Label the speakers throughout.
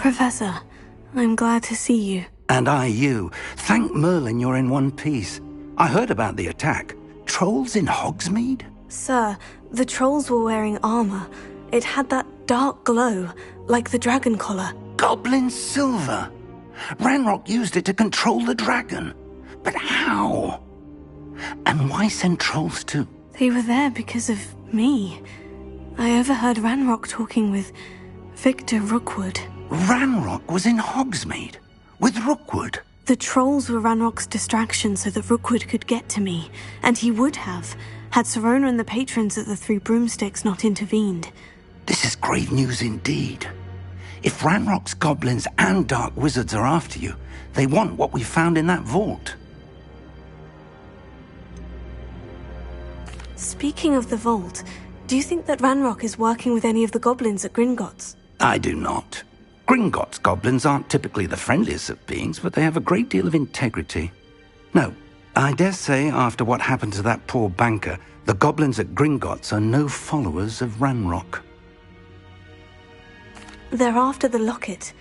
Speaker 1: Professor, I'm glad to see you.
Speaker 2: And I you. Thank Merlin you're in one piece. I heard about the attack. Trolls in Hogsmeade?
Speaker 1: Sir, the trolls were wearing armor. It had that dark glow, like the dragon collar.
Speaker 2: Goblin silver! Ranrock used it to control the dragon. But how? And why send trolls too?
Speaker 1: They were there because of me. I overheard Ranrock talking with Victor Rookwood.
Speaker 2: Ranrock was in Hogsmeade? With Rookwood?
Speaker 1: The trolls were Ranrock's distraction so that Rookwood could get to me, and he would have, had Sirona and the patrons at the Three Broomsticks not intervened.
Speaker 2: This is grave news indeed. If Ranrock's goblins and dark wizards are after you, they want what we found in that vault.
Speaker 1: Speaking of the vault, do you think that Ranrock is working with any of the goblins at Gringotts?
Speaker 2: I do not. Gringotts goblins aren't typically the friendliest of beings, but they have a great deal of integrity. No, I dare say after what happened to that poor banker, the goblins at Gringotts are no followers of Ranrock.
Speaker 1: They're after the locket.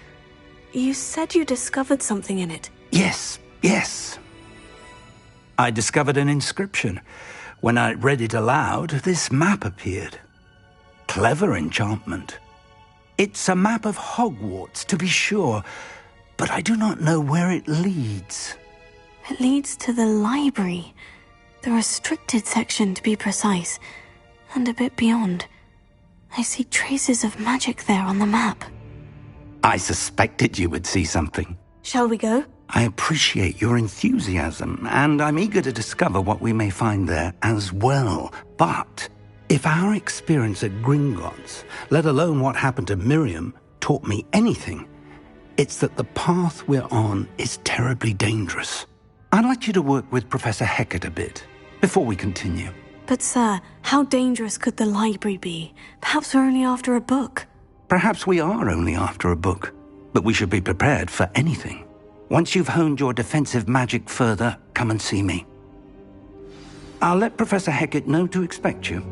Speaker 1: You said you discovered something in it.
Speaker 2: Yes. I discovered an inscription. When I read it aloud, this map appeared. Clever enchantment. It's a map of Hogwarts, to be sure, but I do not know where it leads.
Speaker 1: It leads to the library. The restricted section, to be precise, and a bit beyond. I see traces of magic there on the map.
Speaker 2: I suspected you would see something.
Speaker 1: Shall we go?
Speaker 2: I appreciate your enthusiasm, and I'm eager to discover what we may find there as well. But if our experience at Gringotts, let alone what happened to Miriam, taught me anything, it's that the path we're on is terribly dangerous. I'd like you to work with Professor Hecat a bit before we continue.
Speaker 1: But sir, how dangerous could the library be? Perhaps we're only after a book.
Speaker 2: Perhaps we are only after a book, but we should be prepared for anything. Once you've honed your defensive magic further, come and see me. I'll let Professor Hecat know to expect you.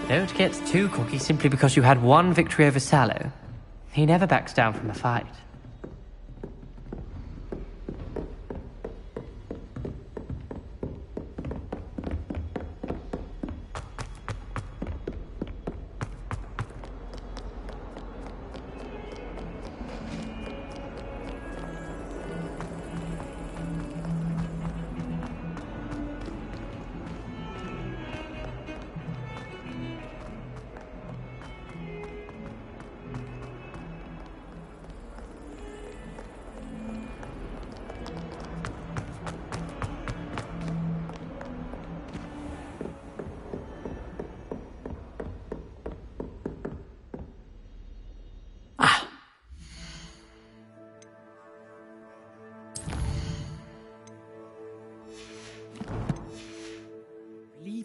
Speaker 3: Don't get too cocky simply because you had one victory over Sallow. He never backs down from a fight.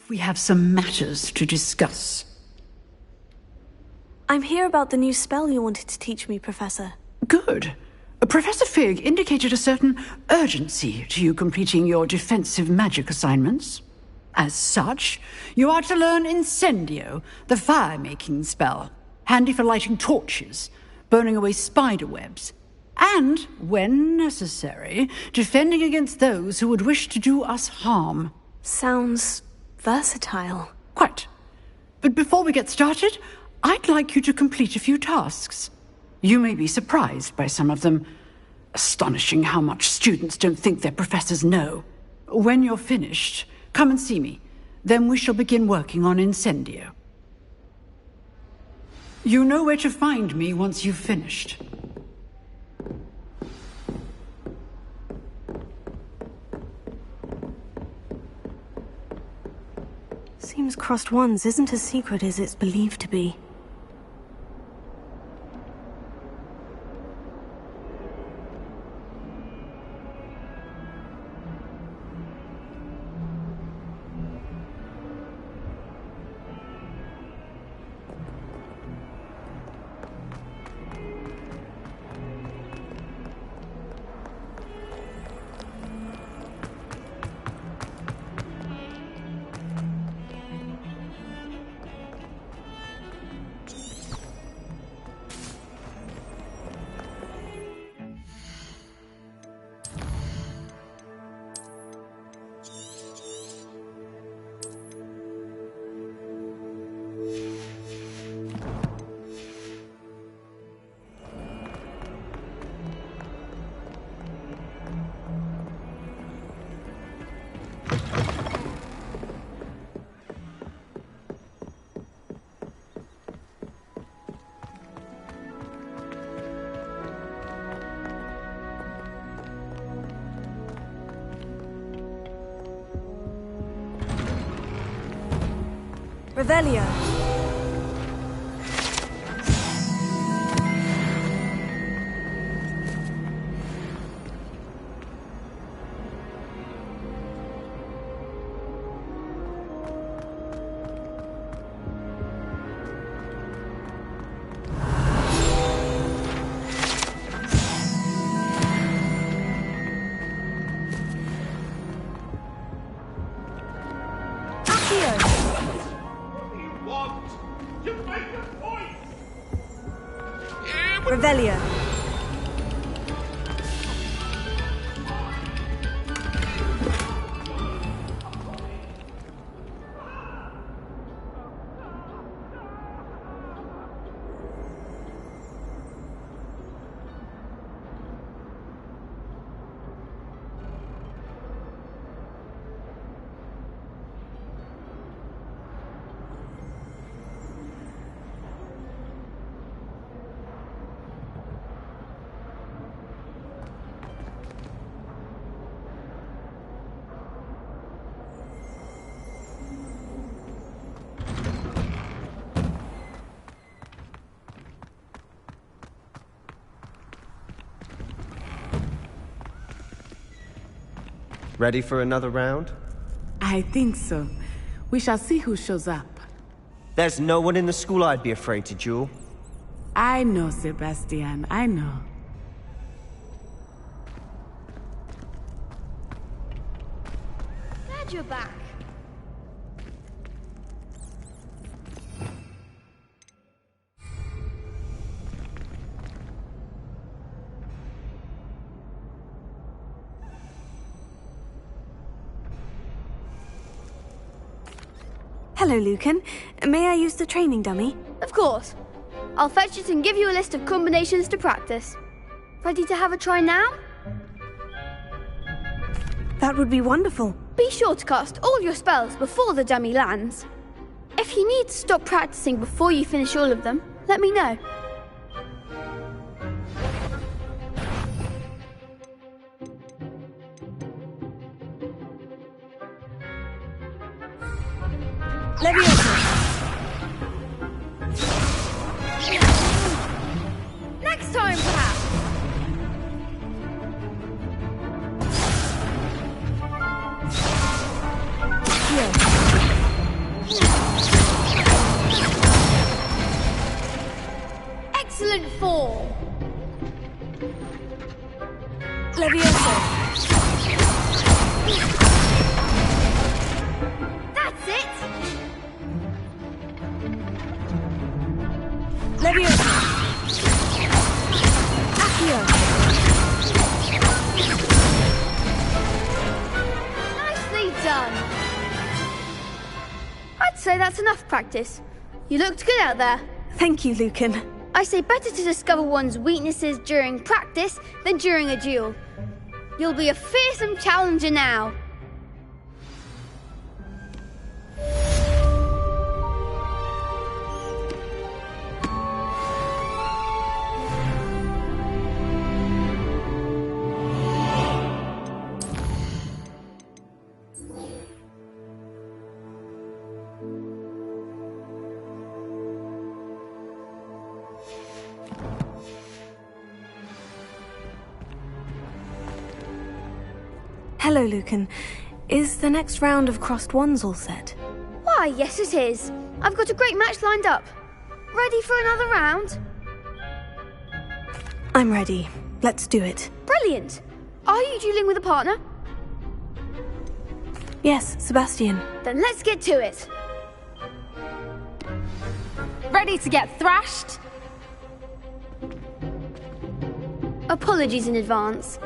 Speaker 4: We have some matters to discuss.
Speaker 1: I'm here about the new spell you wanted to teach me, Professor.
Speaker 4: Good. Professor Fig indicated a certain urgency to you completing your defensive magic assignments. As such, you are to learn Incendio, the fire-making spell, handy for lighting torches, burning away spider webs, and, when necessary, defending against those who would wish to do us harm.
Speaker 1: Sounds versatile.
Speaker 4: Quite. But before we get started, I'd like you to complete a few tasks. You may be surprised by some of them. Astonishing how much students don't think their professors know. When you're finished, come and see me. Then we shall begin working on Incendio. You know where to find me once you've finished.
Speaker 1: Seems crossed ones isn't as secret as it's believed to be.
Speaker 5: Revelio. Revelio.
Speaker 6: Ready for another round?
Speaker 7: I think so. We shall see who shows up.
Speaker 6: There's no one in the school I'd be afraid to duel.
Speaker 7: I know, Sebastian, I know.
Speaker 8: Glad you're back.
Speaker 1: Hello, Lucan. May I use the training dummy?
Speaker 8: Of course. I'll fetch it and give you a list of combinations to practice. Ready to have a try now?
Speaker 1: That would be wonderful.
Speaker 8: Be sure to cast all your spells before the dummy lands. If you need to stop practicing before you finish all of them, let me know.
Speaker 5: Leviosa.
Speaker 8: Next time, perhaps. Excellent fall.
Speaker 5: Leviosa.
Speaker 8: That's it.
Speaker 5: Leviosa. Accio.
Speaker 8: Nicely done. I'd say that's enough practice. You looked good out there.
Speaker 1: Thank you, Lucan.
Speaker 8: I say better to discover one's weaknesses during practice than during a duel. You'll be a fearsome challenger now.
Speaker 1: Hello, Lucan. Is the next round of crossed wands all set?
Speaker 8: Why, yes it is. I've got a great match lined up. Ready for another round?
Speaker 1: I'm ready. Let's do it.
Speaker 8: Brilliant. Are you dueling with a partner?
Speaker 1: Yes, Sebastian.
Speaker 8: Then let's get to it.
Speaker 5: Ready to get thrashed?
Speaker 8: Apologies in advance.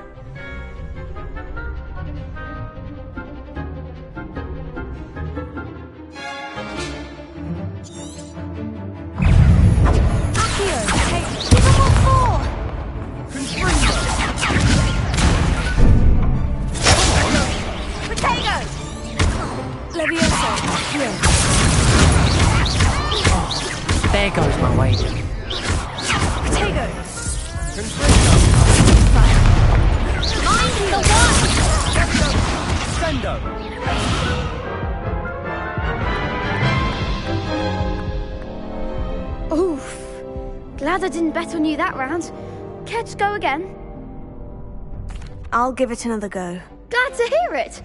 Speaker 3: There goes my wager.
Speaker 8: Mind the one!
Speaker 6: Sendo!
Speaker 8: Oof. Glad I didn't bet on you that round. Care to go again?
Speaker 1: I'll give it another go.
Speaker 8: Glad to hear it.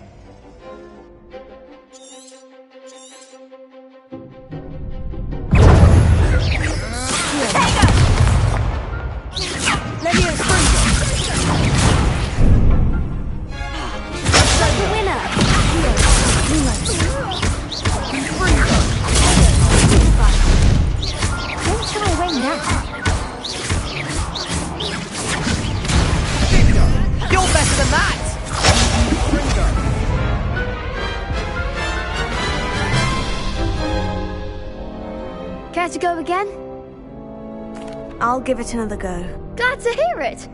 Speaker 8: Care to go again?
Speaker 1: I'll give it another go.
Speaker 8: Glad to hear it.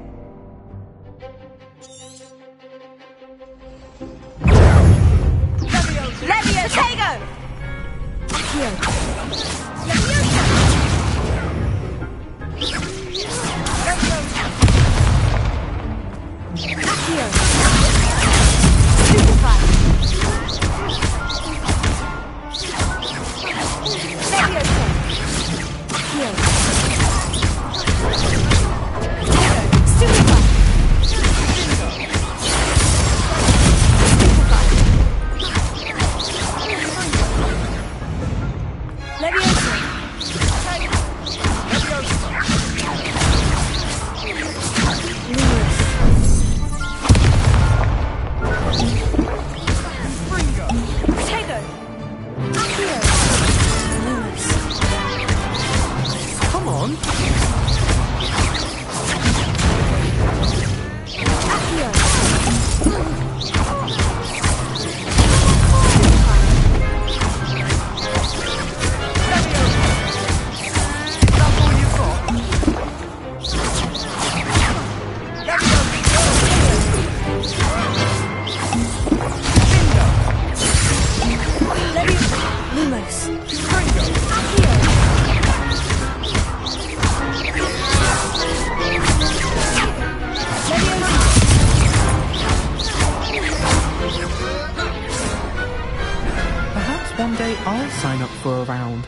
Speaker 9: One day I'll sign up for a round.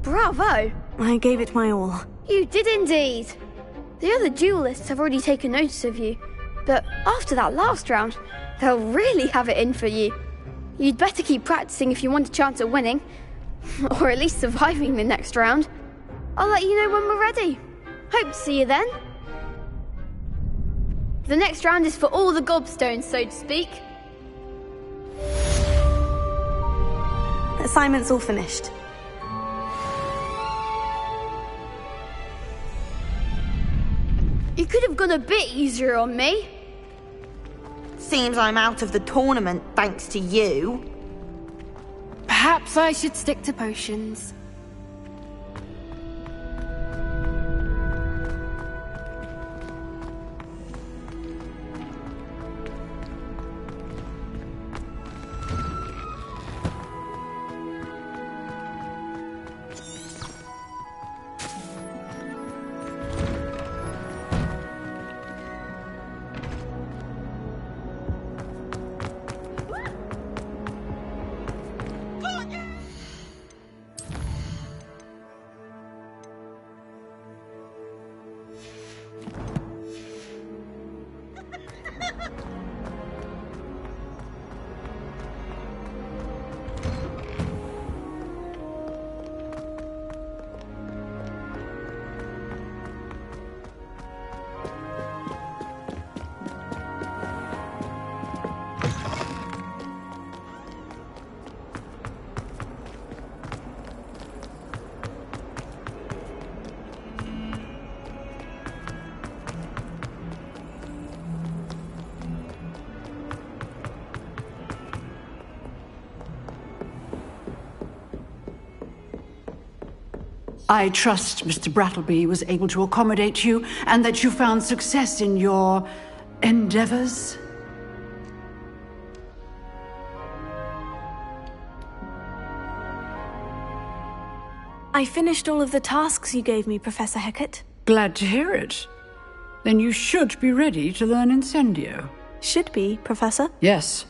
Speaker 8: Bravo!
Speaker 1: I gave it my all.
Speaker 8: You did indeed. The other duelists have already taken notice of you, but after that last round, they'll really have it in for you. You'd better keep practicing if you want a chance at winning, or at least surviving the next round. I'll let you know when we're ready. Hope to see you then. The next round is for all the gobstones, so to speak.
Speaker 1: Assignment's all finished.
Speaker 8: You could have gone a bit easier on me.
Speaker 10: Seems I'm out of the tournament thanks to you.
Speaker 5: Perhaps I should stick to potions.
Speaker 4: I trust Mr. Brattleby was able to accommodate you and that you found success in your endeavors.
Speaker 1: I finished all of the tasks you gave me, Professor Hecat.
Speaker 4: Glad to hear it. Then you should be ready to learn Incendio.
Speaker 1: Should be, Professor.
Speaker 4: Yes.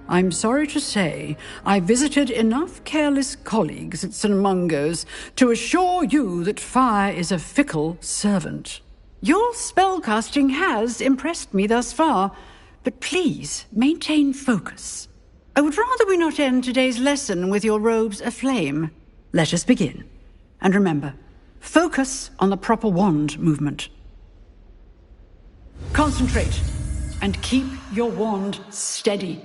Speaker 4: I'm sorry to say, I visited enough careless colleagues at St. Mungo's to assure you that fire is a fickle servant. Your spellcasting has impressed me thus far, but please maintain focus. I would rather we not end today's lesson with your robes aflame. Let us begin. And remember, focus on the proper wand movement. Concentrate, and keep your wand steady.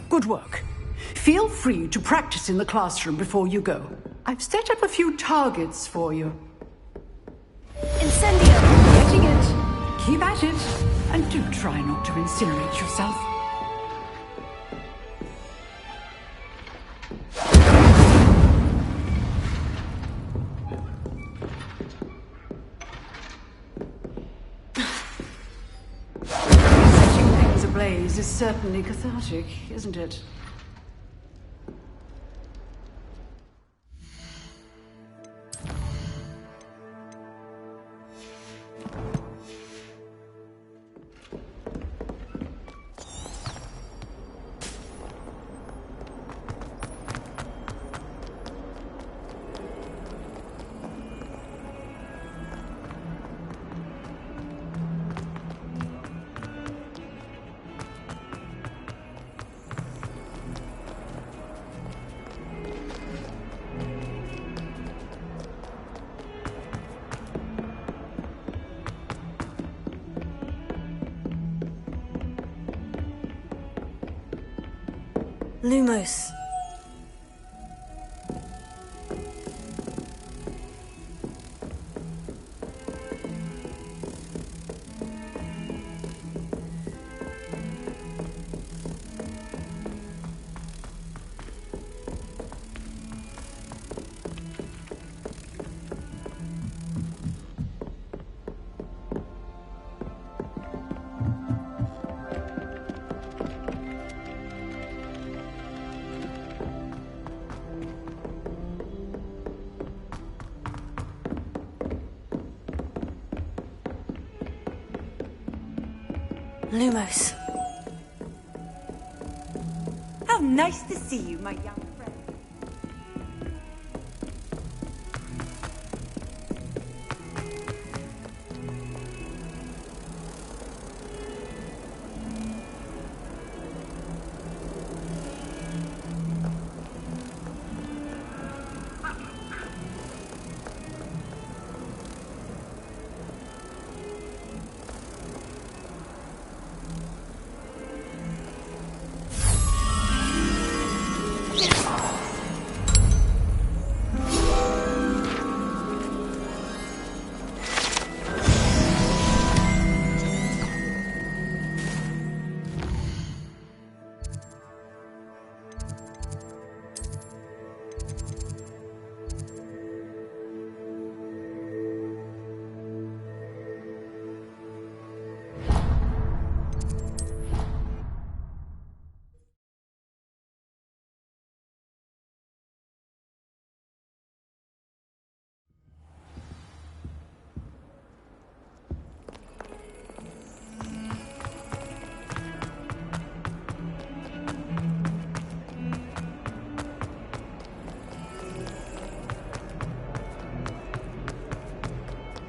Speaker 4: Good work. Feel free to practice in the classroom before you go. I've set up a few targets for you.
Speaker 8: Incendio!
Speaker 4: Getting it. Keep at it. And do try not to incinerate yourself. Setting things ablaze is certainly cathartic, isn't it?
Speaker 1: Lumos. Lumos.
Speaker 11: How nice to see you, my young friend.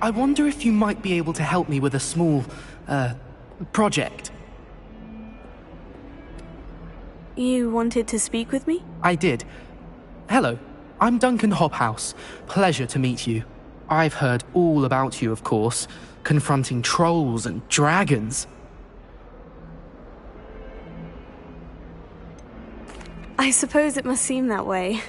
Speaker 9: I wonder if you might be able to help me with a small, project.
Speaker 1: You wanted to speak with me?
Speaker 9: I did. Hello, I'm Duncan Hobhouse. Pleasure to meet you. I've heard all about you, of course, confronting trolls and dragons.
Speaker 1: I suppose it must seem that way.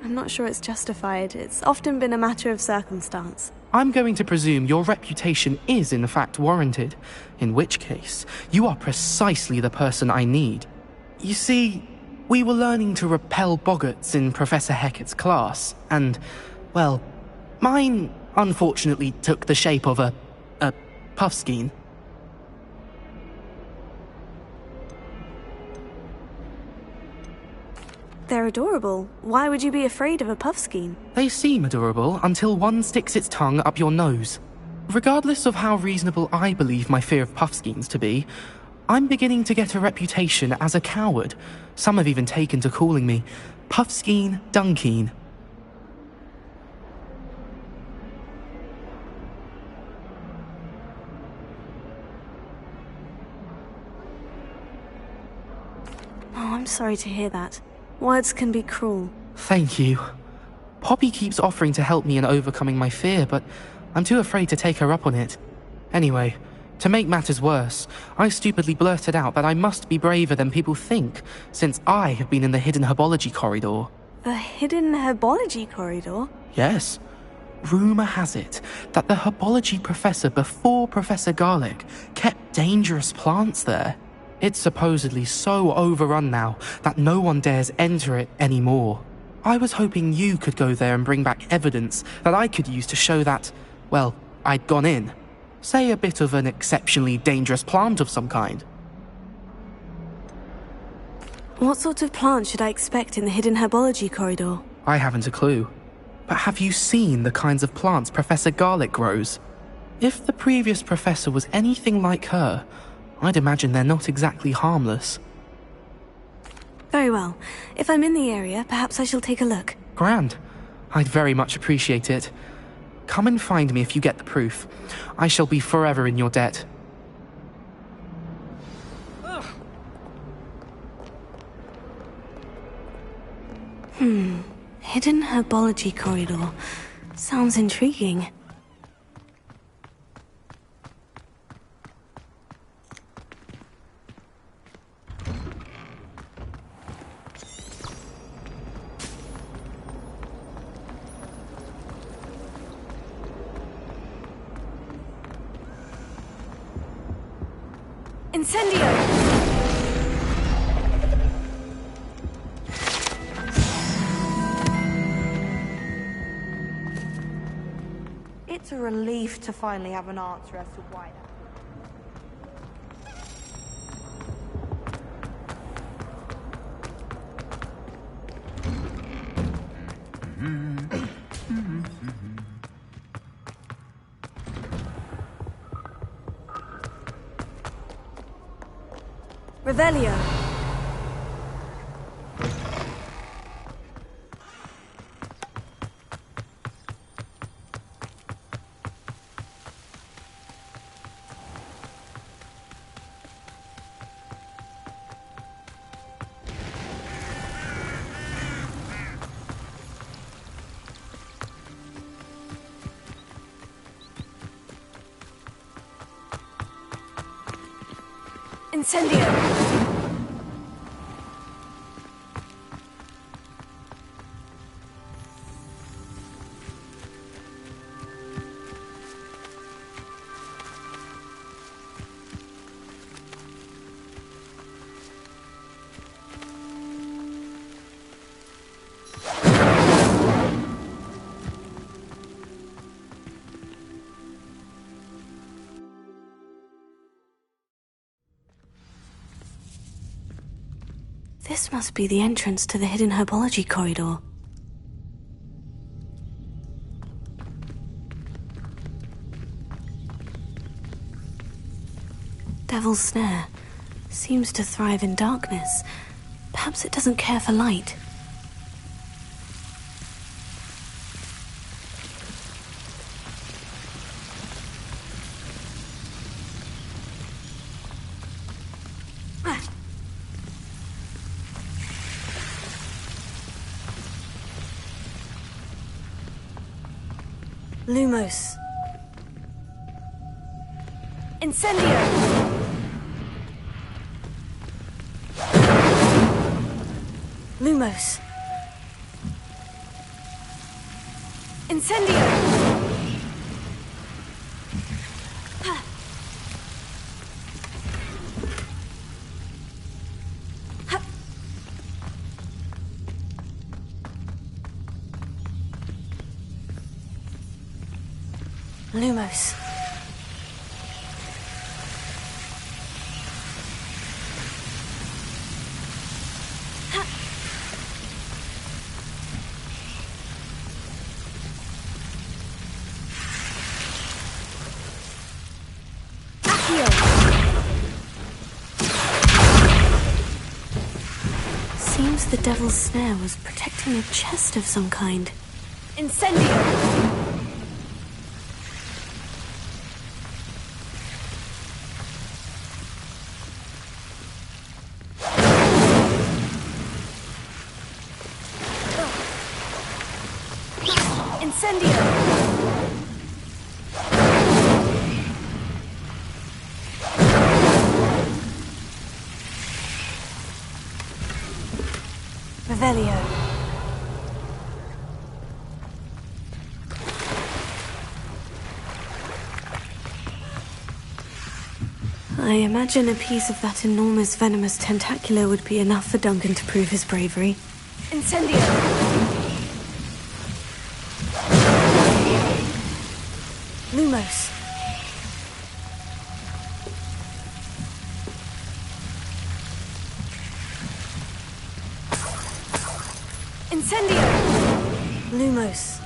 Speaker 1: I'm not sure it's justified. It's often been a matter of circumstance.
Speaker 9: I'm going to presume your reputation is in fact warranted, in which case, you are precisely the person I need. You see, we were learning to repel boggarts in Professor Hecat's class, and, well, mine unfortunately took the shape of a puffskein.
Speaker 1: They're adorable. Why would you be afraid of a puffskein?
Speaker 9: They seem adorable until one sticks its tongue up your nose. Regardless of how reasonable I believe my fear of puffskeins to be, I'm beginning to get a reputation as a coward. Some have even taken to calling me Puffskein Dunkeen.
Speaker 1: Oh, I'm sorry to hear that. Words can be cruel.
Speaker 9: Thank you. Poppy keeps offering to help me in overcoming my fear, but I'm too afraid to take her up on it. Anyway, to make matters worse, I stupidly blurted out that I must be braver than people think, since I have been in the hidden herbology corridor.
Speaker 1: The hidden herbology corridor?
Speaker 9: Yes. Rumour has it that the herbology professor before Professor Garlic kept dangerous plants there. It's supposedly so overrun now that no one dares enter it anymore. I was hoping you could go there and bring back evidence that I could use to show that, well, I'd gone in. Say a bit of an exceptionally dangerous plant of some kind.
Speaker 1: What sort of plant should I expect in the hidden herbology corridor?
Speaker 9: I haven't a clue. But have you seen the kinds of plants Professor Garlic grows? If the previous professor was anything like her, I'd imagine they're not exactly harmless.
Speaker 1: Very well. If I'm in the area, perhaps I shall take a look.
Speaker 9: Grand. I'd very much appreciate it. Come and find me if you get the proof. I shall be forever in your debt.
Speaker 1: Hidden herbology corridor. Sounds intriguing. Incendio!
Speaker 10: It's a relief to finally have an answer as to why that.
Speaker 1: Revelio. Incendio. This must be the entrance to the hidden herbology corridor. Devil's Snare. Seems to thrive in darkness. Perhaps it doesn't care for light. Lumos.
Speaker 5: Incendio!
Speaker 1: Lumos.
Speaker 5: Incendio!
Speaker 1: Lumos. Seems the devil's snare was protecting a chest of some kind.
Speaker 5: Incendio!
Speaker 1: Revelio. I imagine a piece of that enormous venomous tentacular would be enough for Duncan to prove his bravery.
Speaker 5: Incendio!
Speaker 1: Lumos.
Speaker 5: Incendio!
Speaker 1: Lumos.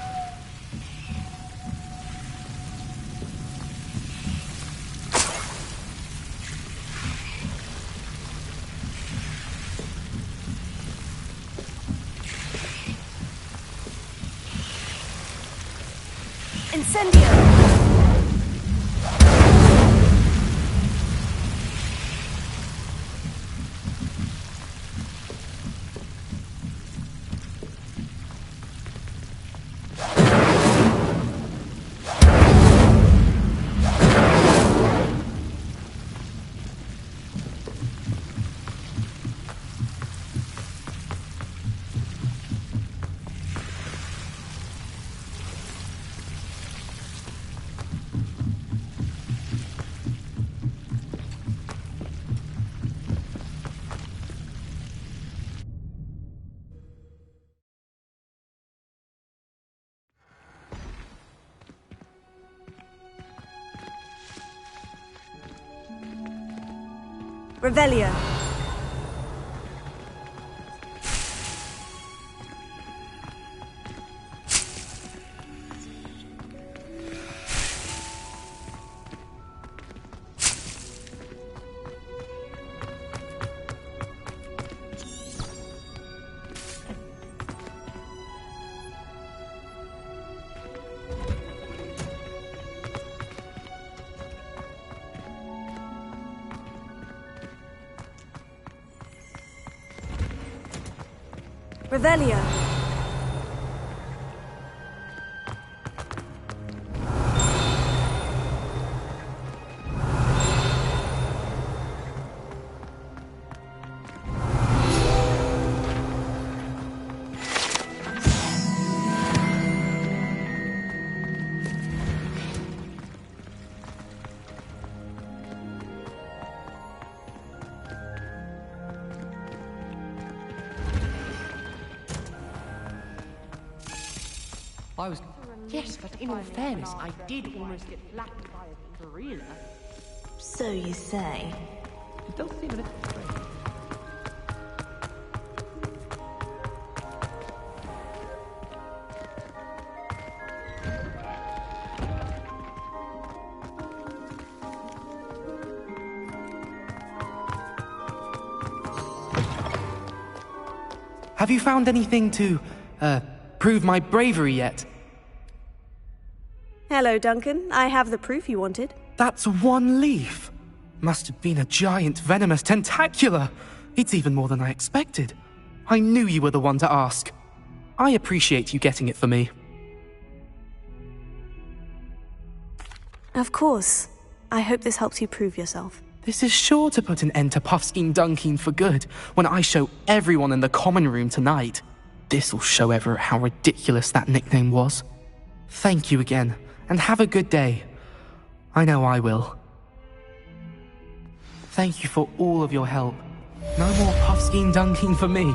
Speaker 5: Incendio!
Speaker 1: Revelio. Revelio.
Speaker 12: Yes, but in all fairness, I did almost get flattened by a gorilla.
Speaker 13: So you say.
Speaker 12: It does seem a little strange.
Speaker 9: Have you found anything to, prove my bravery yet?
Speaker 1: Hello, Duncan. I have the proof you wanted.
Speaker 9: That's one leaf. Must have been a giant venomous tentacula. It's even more than I expected. I knew you were the one to ask. I appreciate you getting it for me.
Speaker 1: Of course. I hope this helps you prove yourself.
Speaker 9: This is sure to put an end to Puffskein Dunking for good when I show everyone in the common room tonight. This'll show Everett how ridiculous that nickname was. Thank you again, and have a good day. I know I will. Thank you for all of your help. No more Puffskein Dunking for me.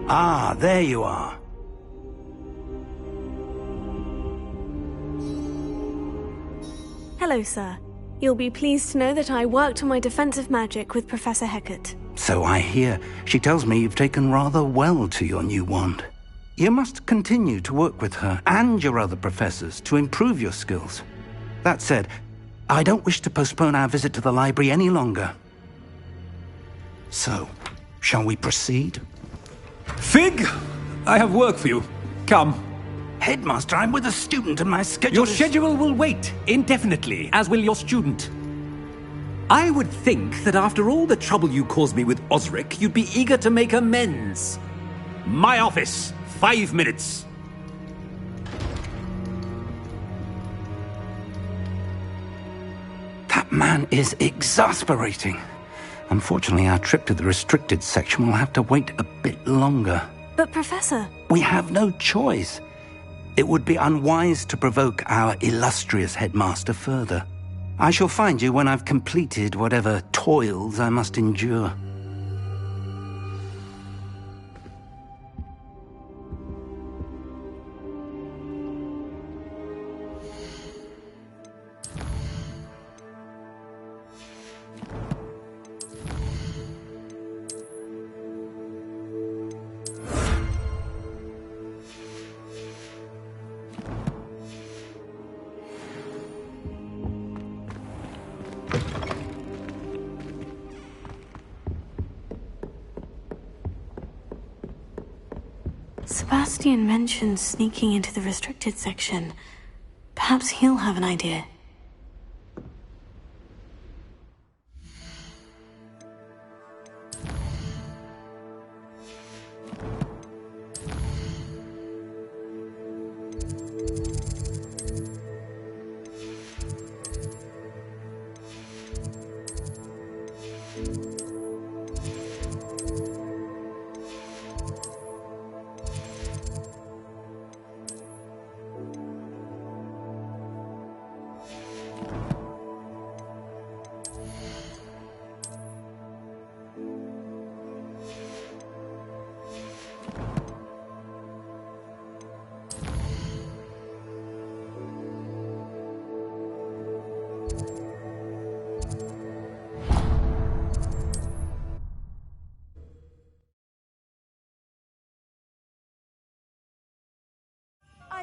Speaker 2: Ah, there you are.
Speaker 1: Hello, sir. You'll be pleased to know that I worked on my defensive magic with Professor Hecat.
Speaker 2: So I hear. She tells me you've taken rather well to your new wand. You must continue to work with her and your other professors to improve your skills. That said, I don't wish to postpone our visit to the library any longer. So, shall we proceed?
Speaker 14: Fig! I have work for you. Come.
Speaker 2: Headmaster, I'm with a student and my schedule
Speaker 14: Your schedule will wait indefinitely, as will your student. I would think that after all the trouble you caused me with Osric, you'd be eager to make amends. My office. 5 minutes.
Speaker 2: That man is exasperating. Unfortunately, our trip to the restricted section will have to wait a bit longer.
Speaker 1: But, Professor...
Speaker 2: We have no choice. It would be unwise to provoke our illustrious headmaster further. I shall find you when I've completed whatever toils I must endure.
Speaker 1: Sebastian mentioned sneaking into the restricted section. Perhaps he'll have an idea.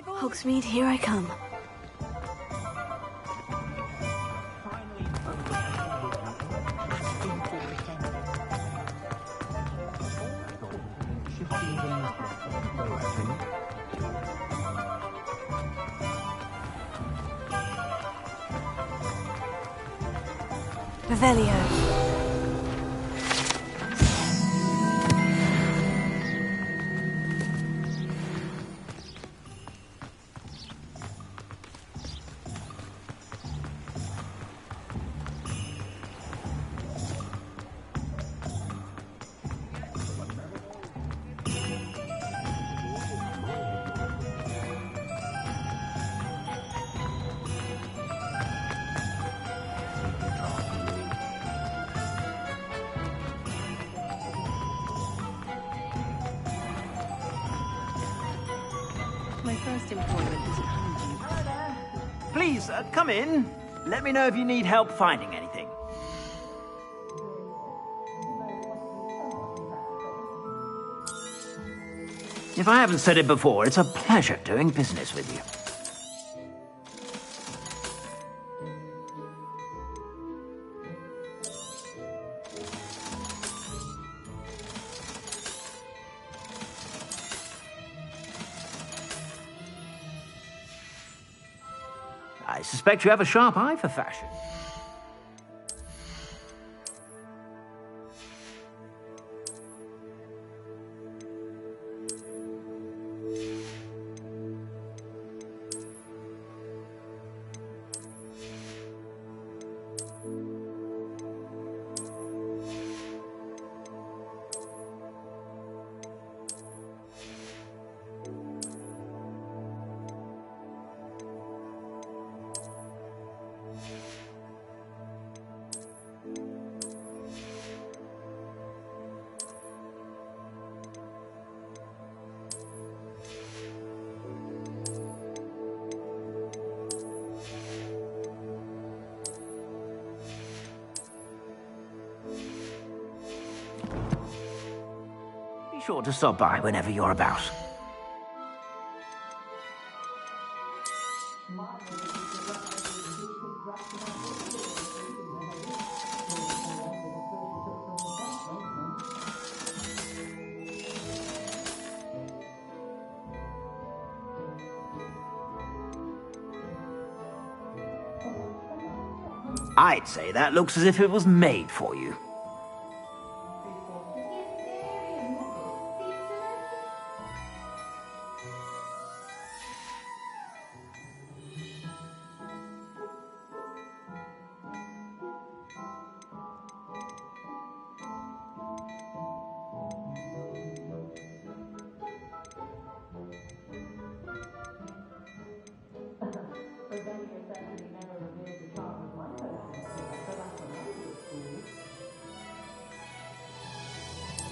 Speaker 1: Hogsmeade, here I come. Revelio.
Speaker 15: My first employment was at Hogwarts.
Speaker 16: Please, come in. Let me know if you need help finding anything. If I haven't said it before, it's a pleasure doing business with you. I suspect you have a sharp eye for fashion. Be sure to stop by whenever you're about. I'd say that looks as if it was made for you.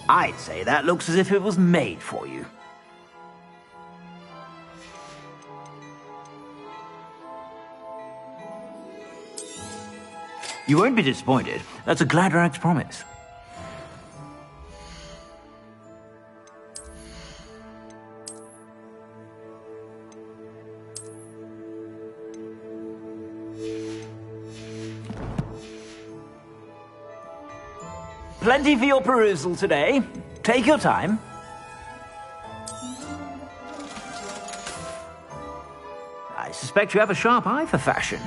Speaker 16: I'd say that looks as if it was made for you. You won't be disappointed. That's a Gladrag's promise. Plenty for your perusal today. Take your time. I suspect you have a sharp eye for fashion.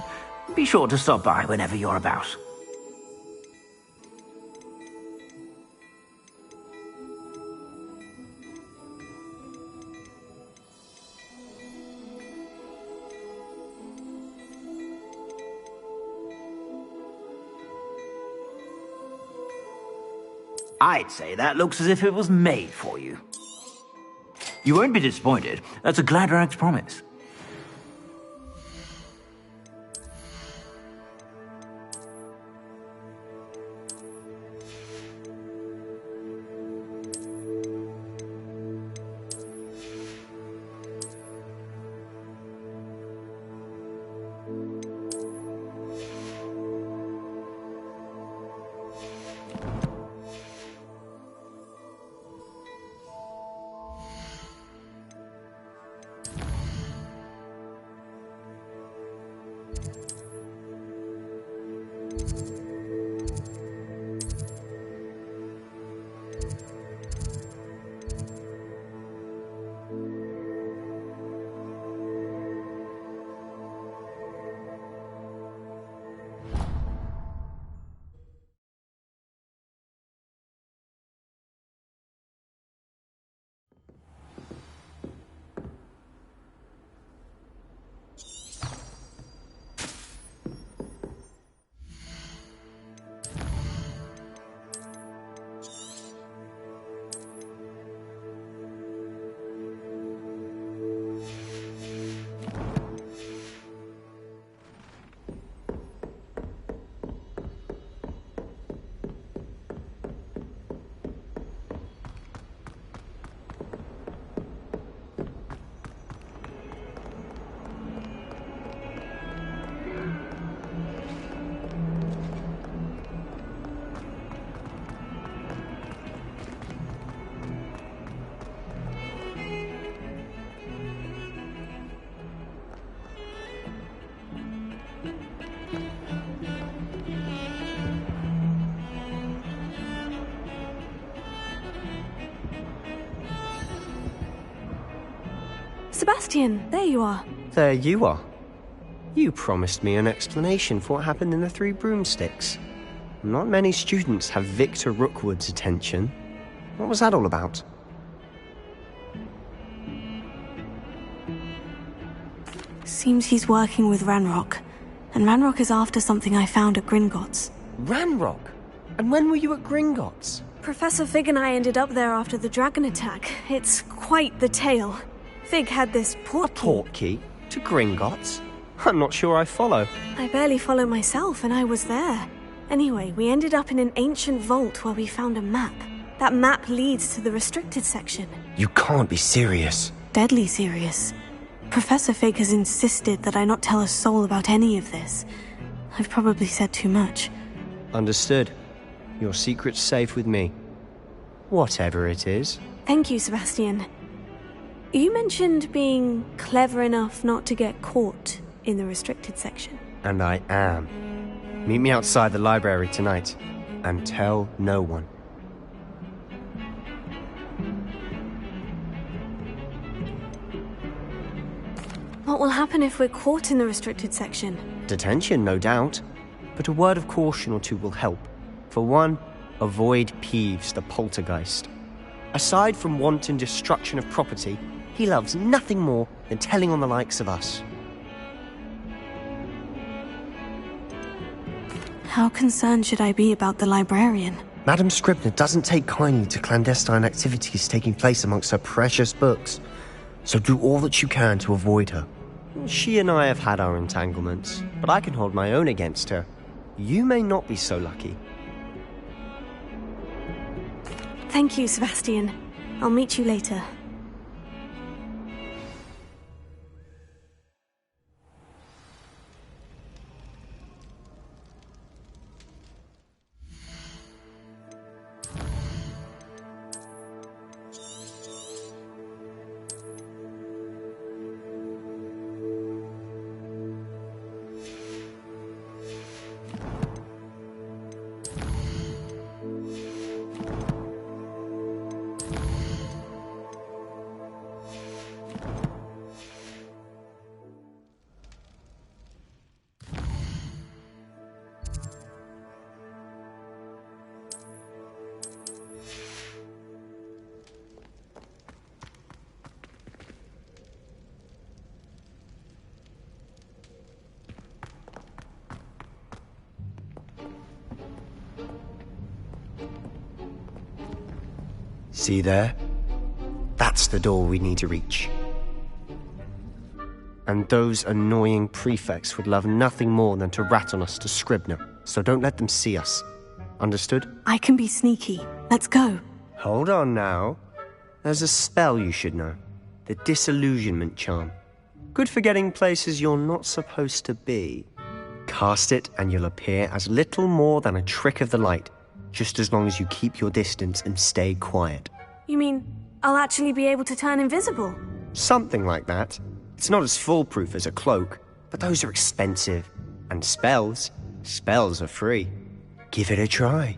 Speaker 16: Be sure to stop by whenever you're about. I'd say that looks as if it was made for you. You won't be disappointed. That's a Gladrag's promise.
Speaker 1: Sebastian, there you are.
Speaker 6: There you are. You promised me an explanation for what happened in the Three Broomsticks. Not many students have Victor Rookwood's attention. What was that all about?
Speaker 1: Seems he's working with Ranrock. And Ranrock is after something I found at Gringotts.
Speaker 6: Ranrock? And when were you at Gringotts?
Speaker 1: Professor Fig and I ended up there after the dragon attack. It's quite the tale. Fig had this portkey.
Speaker 6: A portkey? To Gringotts? I'm not sure I follow.
Speaker 1: I barely follow myself, and I was there. Anyway, we ended up in an ancient vault where we found a map. That map leads to the restricted section.
Speaker 6: You can't be serious.
Speaker 1: Deadly serious. Professor Fig has insisted that I not tell a soul about any of this. I've probably said too much.
Speaker 6: Understood. Your secret's safe with me. Whatever it is.
Speaker 1: Thank you, Sebastian. You mentioned being clever enough not to get caught in the restricted section.
Speaker 6: And I am. Meet me outside the library tonight, and tell no one.
Speaker 1: What will happen if we're caught in the restricted section?
Speaker 6: Detention, no doubt. But a word of caution or two will help. For one, avoid Peeves, the poltergeist. Aside from wanton destruction of property, he loves nothing more than telling on the likes of us.
Speaker 1: How concerned should I be about the librarian?
Speaker 6: Madame Scribner doesn't take kindly to clandestine activities taking place amongst her precious books, so do all that you can to avoid her. She and I have had our entanglements, but I can hold my own against her. You may not be so lucky.
Speaker 1: Thank you, Sebastian. I'll meet you later.
Speaker 6: See there? That's the door we need to reach. And those annoying prefects would love nothing more than to rat on us to Scribner, so don't let them see us. Understood?
Speaker 1: I can be sneaky. Let's go.
Speaker 6: Hold on now. There's a spell you should know. The Disillusionment Charm. Good for getting places you're not supposed to be. Cast it and you'll appear as little more than a trick of the light, just as long as you keep your distance and stay quiet.
Speaker 1: You mean I'll actually be able to turn invisible?
Speaker 6: Something like that. It's not as foolproof as a cloak, but those are expensive. And spells are free. Give it a try.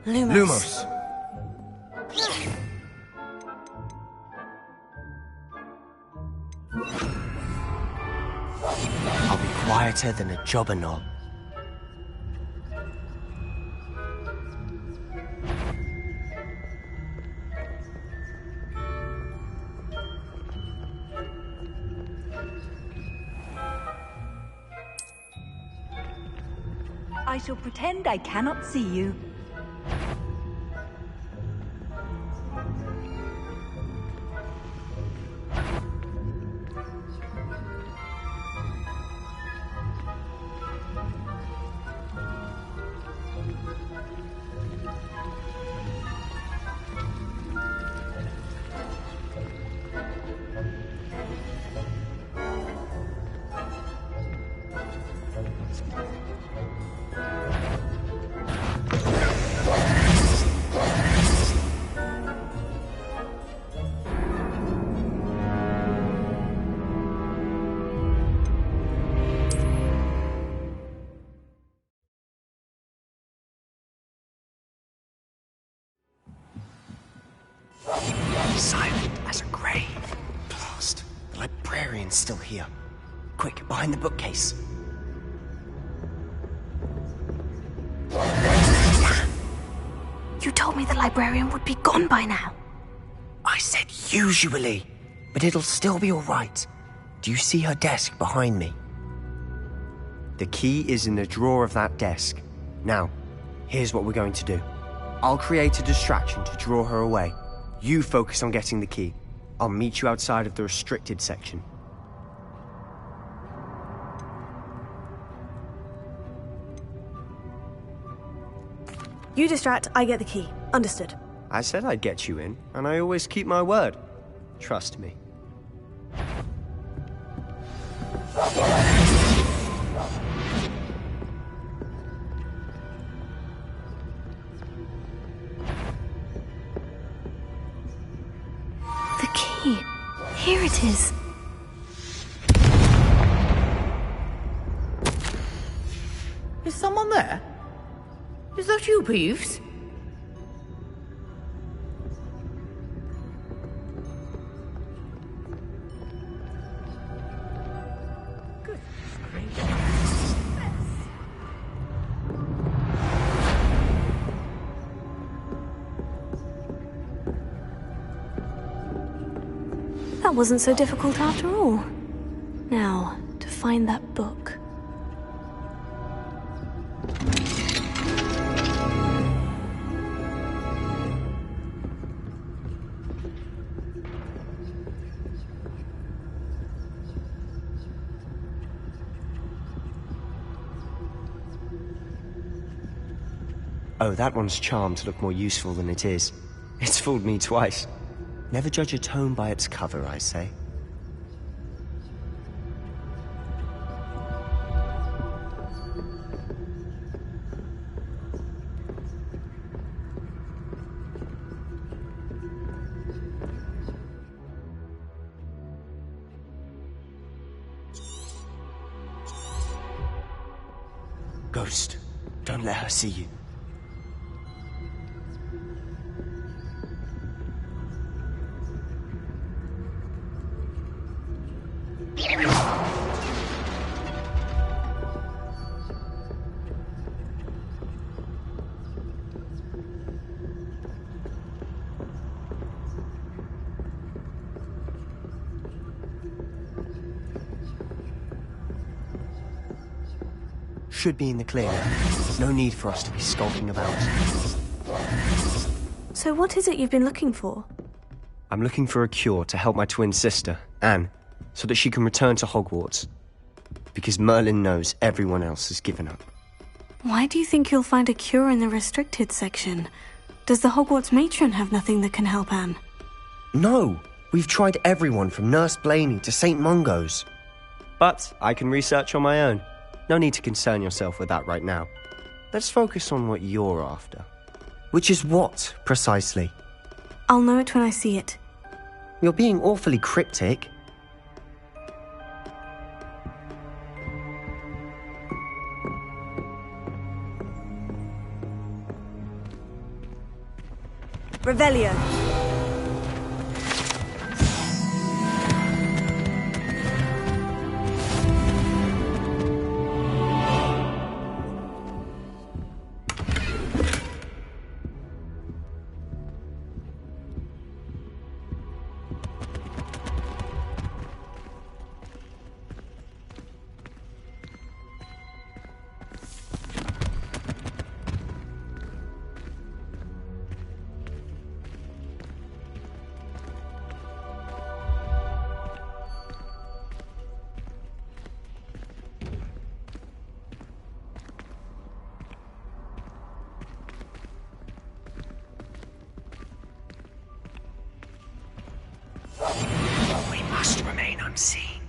Speaker 1: Lumos.
Speaker 6: I'll be quieter than a jobber knob.
Speaker 11: I shall pretend I cannot see you.
Speaker 6: Silent as a grave. Blast. The librarian's still here. Quick, behind the bookcase.
Speaker 1: You told me the librarian would be gone by now.
Speaker 6: I said usually, but it'll still be all right. Do you see her desk behind me? The key is in the drawer of that desk. Now, here's what we're going to do. I'll create a distraction to draw her away. You focus on getting the key. I'll meet you outside of the restricted section.
Speaker 1: You distract, I get the key. Understood.
Speaker 6: I said I'd get you in, and I always keep my word. Trust me.
Speaker 1: The key. Here it is.
Speaker 11: Is someone there? Is that you, Peeves?
Speaker 1: That wasn't so difficult after all. Now, to find that book.
Speaker 6: Oh, that one's charmed to look more useful than it is. It's fooled me twice. Never judge a tome by its cover, I say. Ghost, don't let her see you. should be in the clear. No need for us to be skulking about.
Speaker 1: So what is it you've been looking for?
Speaker 6: I'm looking for a cure to help my twin sister, Anne, so that she can return to Hogwarts. Because Merlin knows everyone else has given up.
Speaker 1: Why do you think you'll find a cure in the restricted section? Does the Hogwarts matron have nothing that can help Anne?
Speaker 6: No! We've tried everyone from Nurse Blaney to St. Mungo's. But I can research on my own. No need to concern yourself with that right now. Let's focus on what you're after. Which is what, precisely?
Speaker 1: I'll know it when I see it.
Speaker 6: You're being awfully cryptic.
Speaker 1: Revelio.
Speaker 6: We must remain unseen.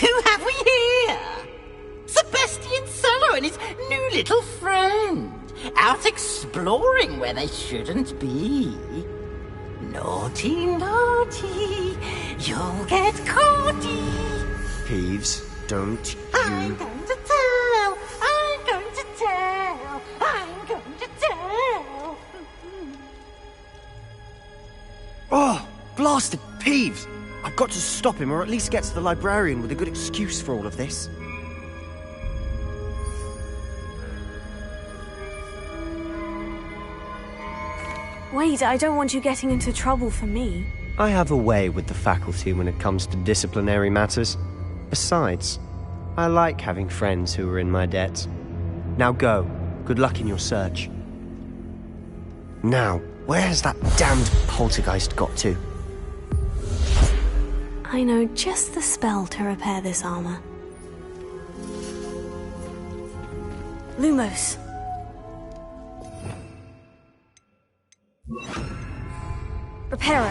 Speaker 17: Who have we here? Sebastian Cello and his new little friend, out exploring where they shouldn't be. Naughty, naughty, you'll get caughty.
Speaker 6: Peeves, don't you...
Speaker 17: I'm going to tell, I'm going to tell, I'm going to tell.
Speaker 6: Oh, blasted Peeves! I've got to stop him, or at least get to the librarian with a good excuse for all of this.
Speaker 1: Wait, I don't want you getting into trouble for me.
Speaker 6: I have a way with the faculty when it comes to disciplinary matters. Besides, I like having friends who are in my debt. Now go. Good luck in your search. Now, where has that damned poltergeist got to?
Speaker 1: I know just the spell to repair this armor. Lumos. Reparo.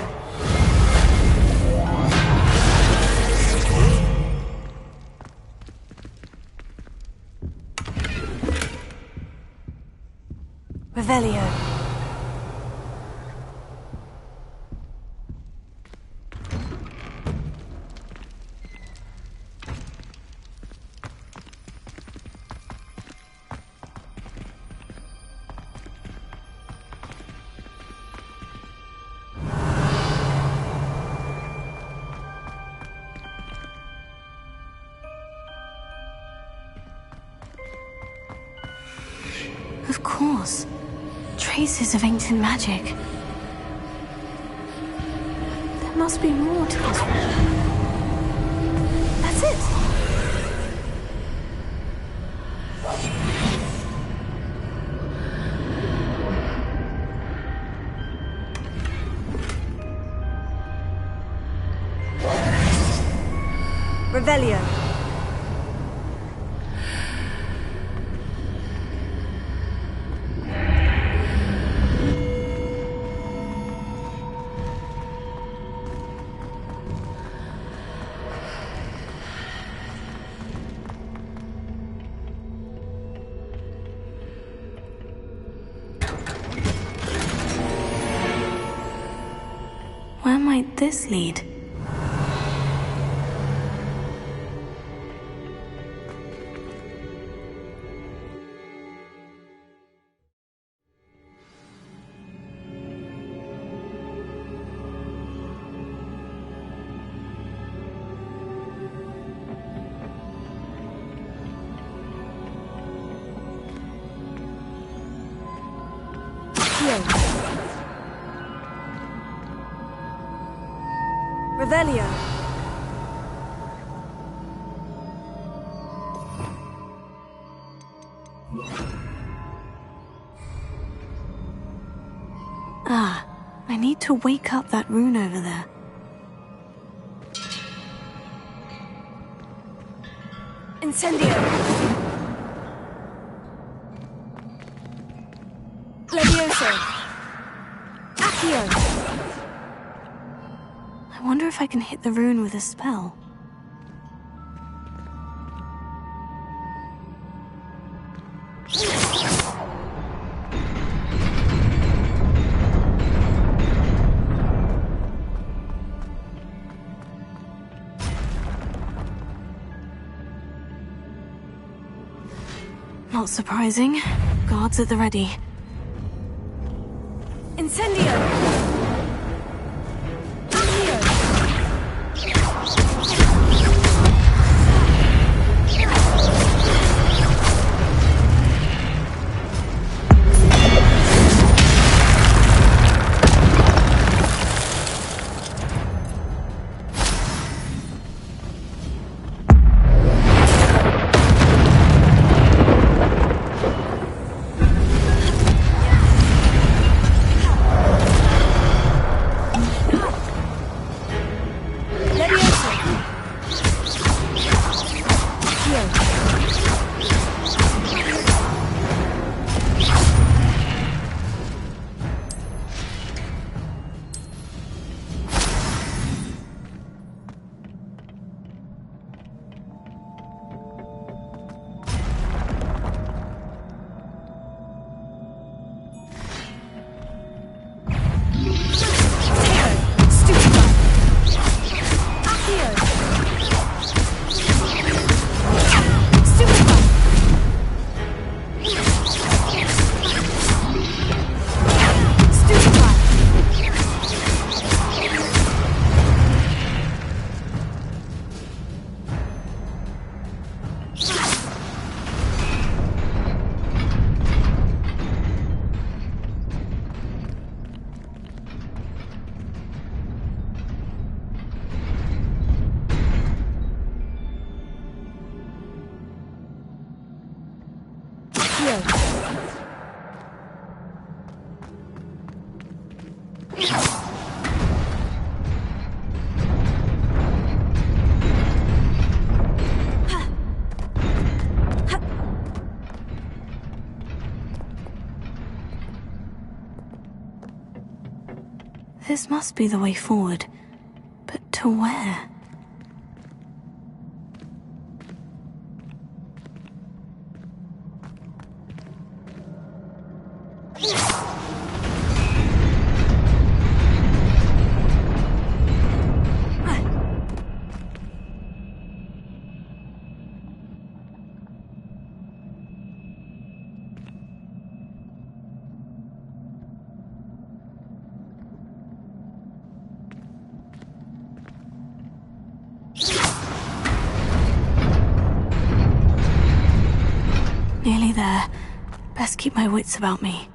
Speaker 1: Revelio. Of course. Traces of ancient magic. There must be more to this. That's it!
Speaker 18: Revelio.
Speaker 1: Where might this lead?
Speaker 18: Revelio.
Speaker 1: Ah, I need to wake up that rune over there.
Speaker 18: Incendio. Levioso. Accio.
Speaker 1: I wonder if I can hit the rune with a spell. Not surprising. Guards at the ready.
Speaker 18: Incendio.
Speaker 1: This must be the way forward. But to where? Nearly there. Best keep my wits about me.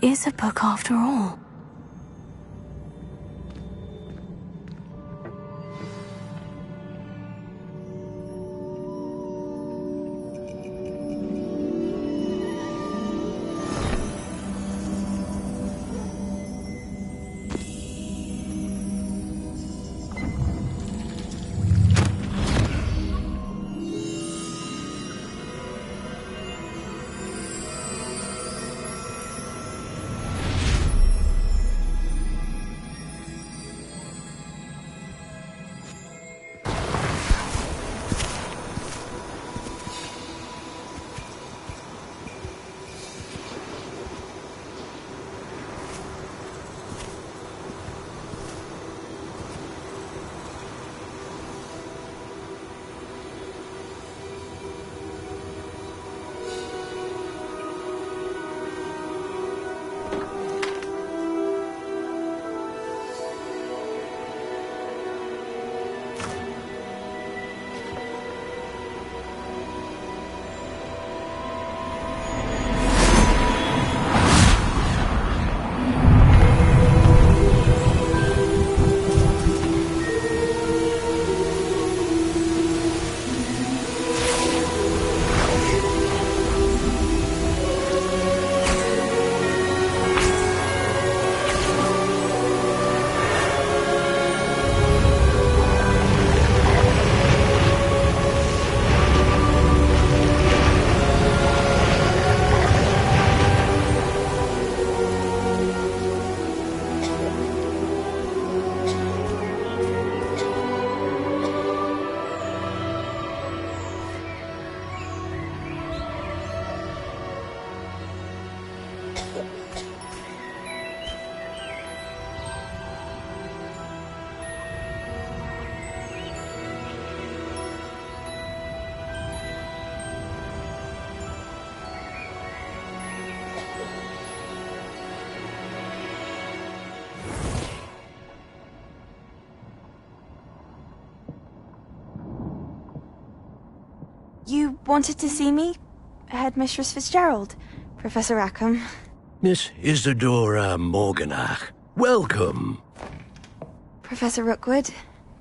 Speaker 1: is a book after all.
Speaker 19: You wanted to see me? Headmistress Fitzgerald? Professor Rackham?
Speaker 20: Miss Isadora Morganach, welcome.
Speaker 19: Professor Rookwood?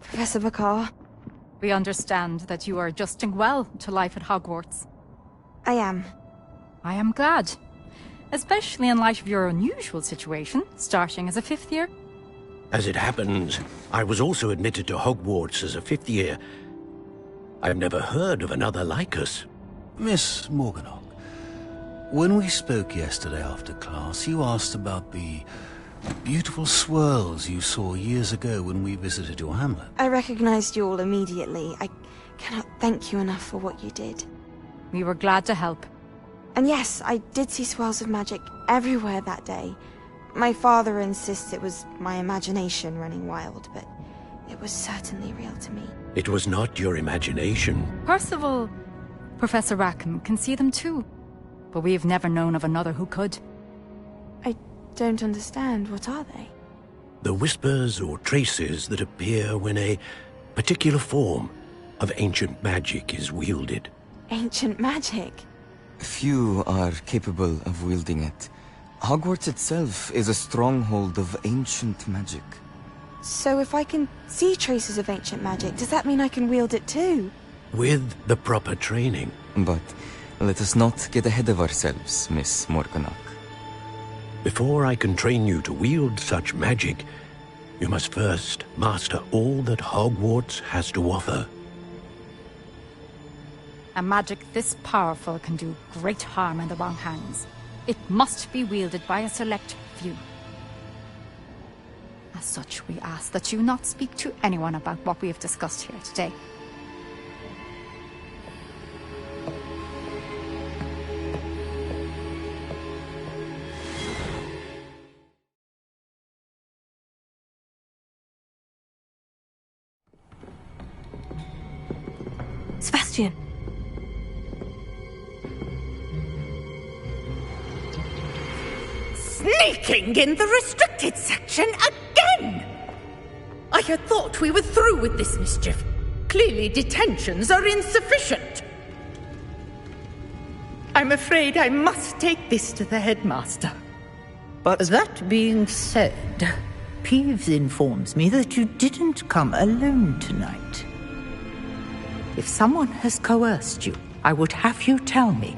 Speaker 19: Professor Bakar?
Speaker 21: We understand that you are adjusting well to life at Hogwarts.
Speaker 19: I am.
Speaker 21: I am glad. Especially in light of your unusual situation, starting as a 5th year.
Speaker 20: As it happens, I was also admitted to Hogwarts as a 5th year. I've never heard of another like us.
Speaker 2: Miss Morganach, when we spoke yesterday after class, you asked about the beautiful swirls you saw years ago when we visited your hamlet.
Speaker 19: I recognized you all immediately. I cannot thank you enough for what you did.
Speaker 21: We were glad to help.
Speaker 19: And yes, I did see swirls of magic everywhere that day. My father insists it was my imagination running wild, but it was certainly real to me.
Speaker 20: It was not your imagination.
Speaker 21: Percival, Professor Rackham can see them too. But we have never known of another who could.
Speaker 19: I don't understand. What are they?
Speaker 20: The whispers or traces that appear when a particular form of ancient magic is wielded.
Speaker 19: Ancient magic?
Speaker 22: Few are capable of wielding it. Hogwarts itself is a stronghold of ancient magic.
Speaker 19: So if I can see traces of ancient magic, does that mean I can wield it too?
Speaker 20: With the proper training.
Speaker 22: But let us not get ahead of ourselves, Miss Morganach.
Speaker 20: Before I can train you to wield such magic, you must first master all that Hogwarts has to offer.
Speaker 21: A magic this powerful can do great harm in the wrong hands. It must be wielded by a select few. As such, we ask that you not speak to anyone about what we have discussed here today.
Speaker 1: Sebastian.
Speaker 11: Sneaking in the restricted section again! I had thought we were through with this mischief. Clearly detentions are insufficient. I'm afraid I must take this to the headmaster.
Speaker 6: But...
Speaker 11: That being said, Peeves informs me that you didn't come alone tonight. If someone has coerced you, I would have you tell me.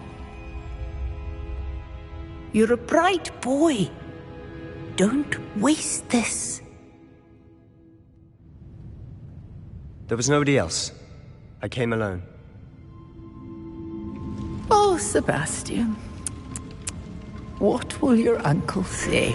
Speaker 11: You're a bright boy. Don't waste this.
Speaker 6: There was nobody else. I came alone.
Speaker 11: Oh, Sebastian. What will your uncle say?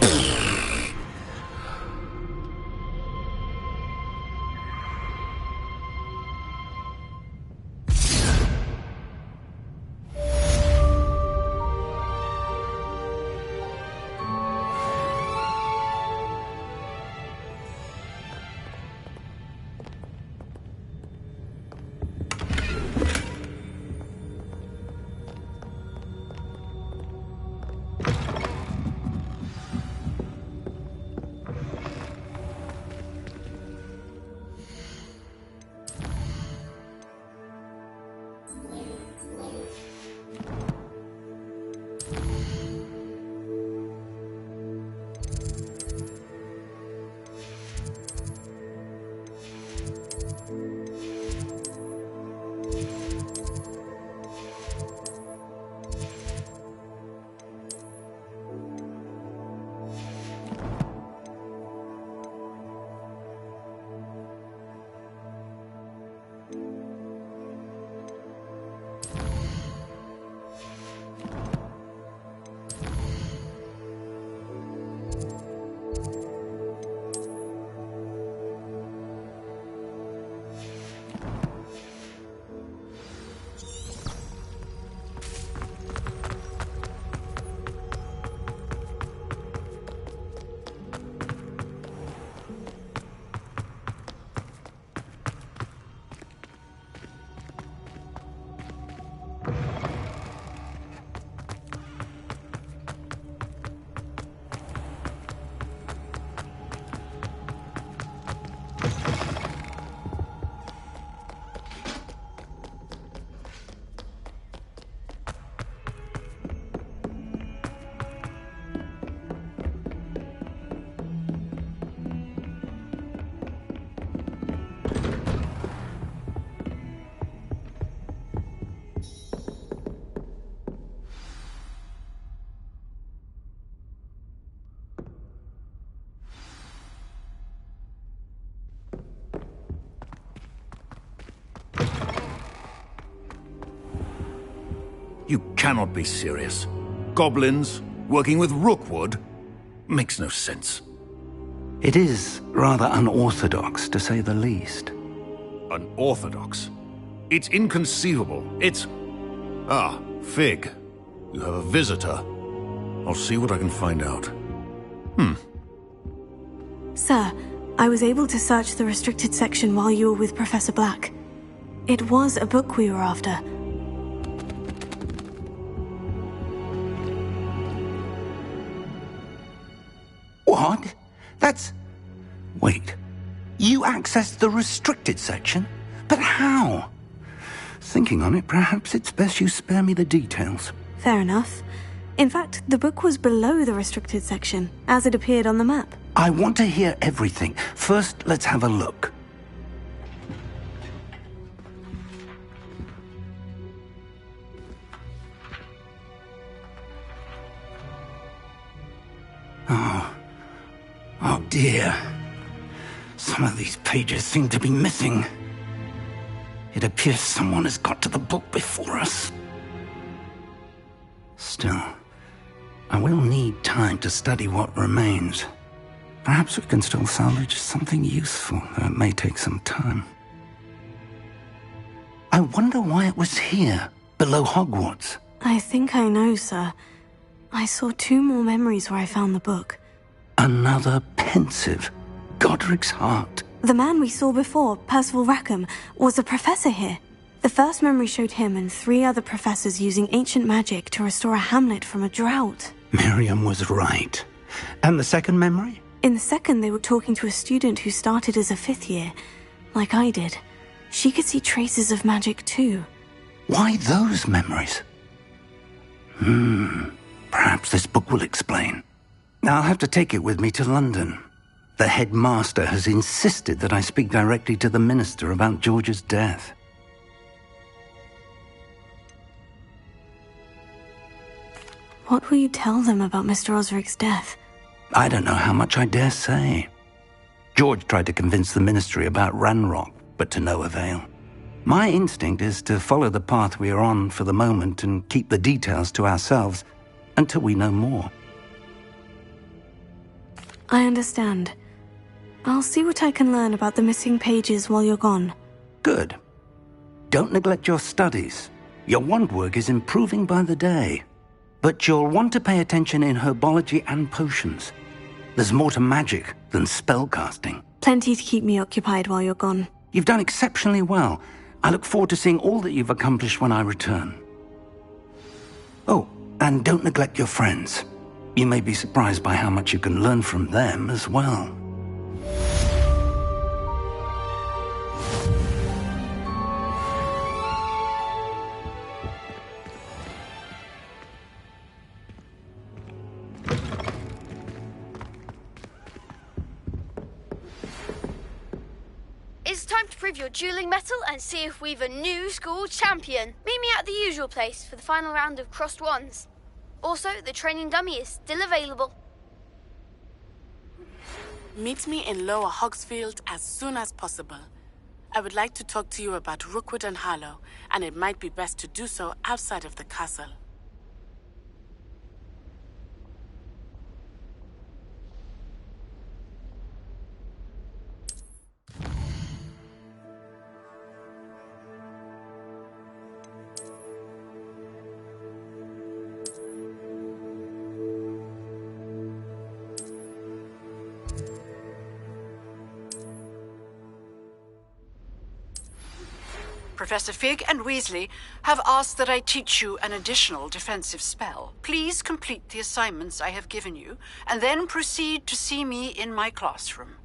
Speaker 3: You cannot be serious. Goblins working with Rookwood? Makes no sense.
Speaker 2: It is rather unorthodox, to say the least.
Speaker 3: Unorthodox? It's inconceivable. It's... Ah, Fig. You have a visitor. I'll see what I can find out.
Speaker 1: Sir, I was able to search the restricted section while you were with Professor Black. It was a book we were after.
Speaker 2: What? That's... Wait. You accessed the restricted section? But how? Thinking on it, perhaps it's best you spare me the details.
Speaker 1: Fair enough. In fact, the book was below the restricted section, as it appeared on the map.
Speaker 2: I want to hear everything. First, let's have a look. Oh dear. Some of these pages seem to be missing. It appears someone has got to the book before us. Still, I will need time to study what remains. Perhaps we can still salvage something useful, though it may take some time. I wonder why it was here, below Hogwarts.
Speaker 1: I think I know, sir. I saw 2 more memories where I found the book.
Speaker 2: Another pensive. Godric's heart.
Speaker 1: The man we saw before, Percival Rackham, was a professor here. The first memory showed him and 3 other professors using ancient magic to restore a hamlet from a drought.
Speaker 2: Miriam was right. And the second memory?
Speaker 1: In the second, they were talking to a student who started as a 5th year, like I did. She could see traces of magic too.
Speaker 2: Why those memories? Perhaps this book will explain. I'll have to take it with me to London. The headmaster has insisted that I speak directly to the minister about George's death.
Speaker 1: What will you tell them about Mr. Osric's death?
Speaker 2: I don't know how much I dare say. George tried to convince the ministry about Ranrock, but to no avail. My instinct is to follow the path we are on for the moment and keep the details to ourselves until we know more.
Speaker 1: I understand. I'll see what I can learn about the missing pages while you're gone.
Speaker 2: Good. Don't neglect your studies. Your wand work is improving by the day. But you'll want to pay attention in herbology and potions. There's more to magic than spellcasting.
Speaker 1: Plenty to keep me occupied while you're gone.
Speaker 2: You've done exceptionally well. I look forward to seeing all that you've accomplished when I return. Oh, and don't neglect your friends. You may be surprised by how much you can learn from them as well.
Speaker 7: It's time to prove your dueling mettle and see if we've a new school champion. Meet me at the usual place for the final round of crossed wands. Also, the training dummy is still available.
Speaker 8: Meet me in Lower Hogsfield as soon as possible. I would like to talk to you about Rookwood and Harlow, and it might be best to do so outside of the castle.
Speaker 4: Professor Fig and Weasley have asked that I teach you an additional defensive spell. Please complete the assignments I have given you, and then proceed to see me in my classroom.